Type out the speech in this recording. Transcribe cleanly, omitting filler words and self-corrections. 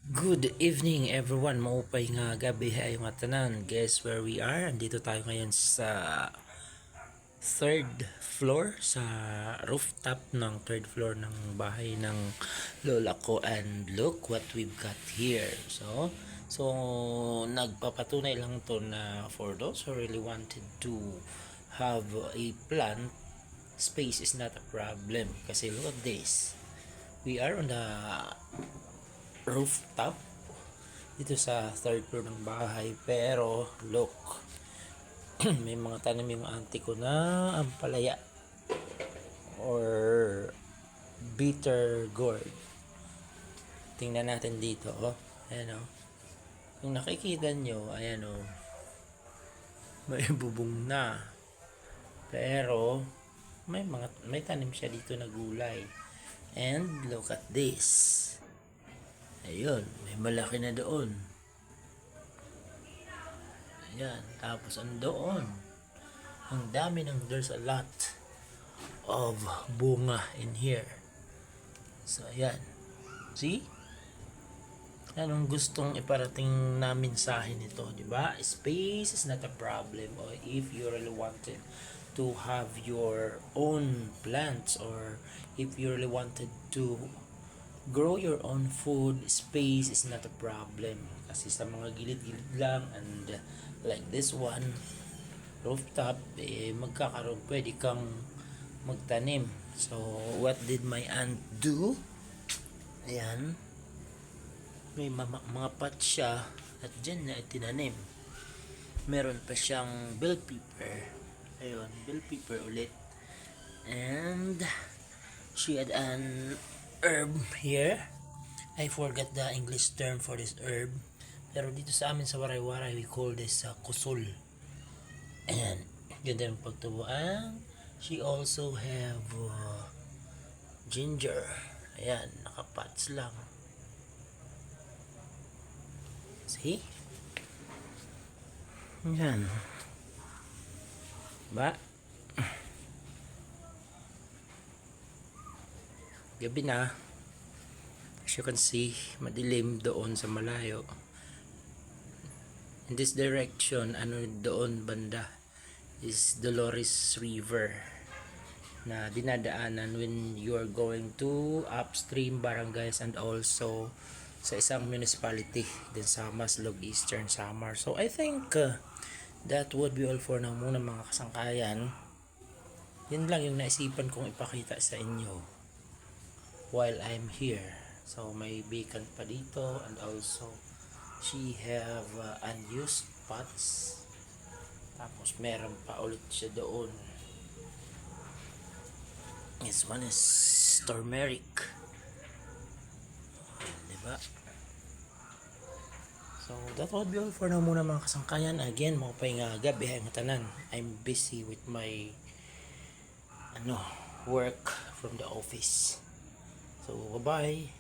Good evening everyone, maupay nga gabi ay mga tanan. Guess where we are? Andito tayo ngayon sa third floor, sa rooftop ng third floor ng bahay ng lola ko, and look what we've got here. So nagpapatunay lang to na for those who really wanted to have a plant, space is not a problem. Kasi look at this. We are on the rooftop dito sa third floor ng bahay, pero look, may mga tanim yung auntie ko na ampalaya or bitter gourd. Tingnan natin dito, ayan kung nakikita nyo, ayan may bubong na, pero may tanim siya dito na gulay. And look at this. Ayun, may malaki na doon. Ayan, tapos doon, ang dami there's a lot of bunga in here. So ayan, see? Anong gustong iparating namin sa akin ito, di ba? Space is not a problem. Or if you really wanted to have your own plants, or if you really wanted to grow your own food, space is not a problem. Kasi sa mga gilid-gilid lang, and like this one, rooftop, pwede kang magtanim. So what did my aunt do? Ayan, may mga pot siya at dyan na itinanim. Meron pa siyang bell pepper. Ayun, bell pepper ulit. And she had an herb here. I forgot the English term for this herb, pero dito sa amin sa Waray-Waray we call this kusol. And ganda ng pagtubuan. She also have ginger. Ayan, nakapots lang. See? Ayan. Ba? Gabi na. As you can see, madilim doon sa malayo. In this direction, doon banda is Dolores River na dinadaanan when you are going to upstream barangays, and also sa isang municipality din sa Maslog, Eastern Samar. So I think that would be all for now muna mga kasangkayan. Yun lang yung naisipan kong ipakita sa inyo while I'm here. So may vacant pa dito, and also she have unused pots. Tapos meron pa ulit siya doon. This one is turmeric, diba? So that would be all for now muna mga kasangkayan. Again, maupay nga gabi ay matanan. I'm busy with my work from the office. So bye bye.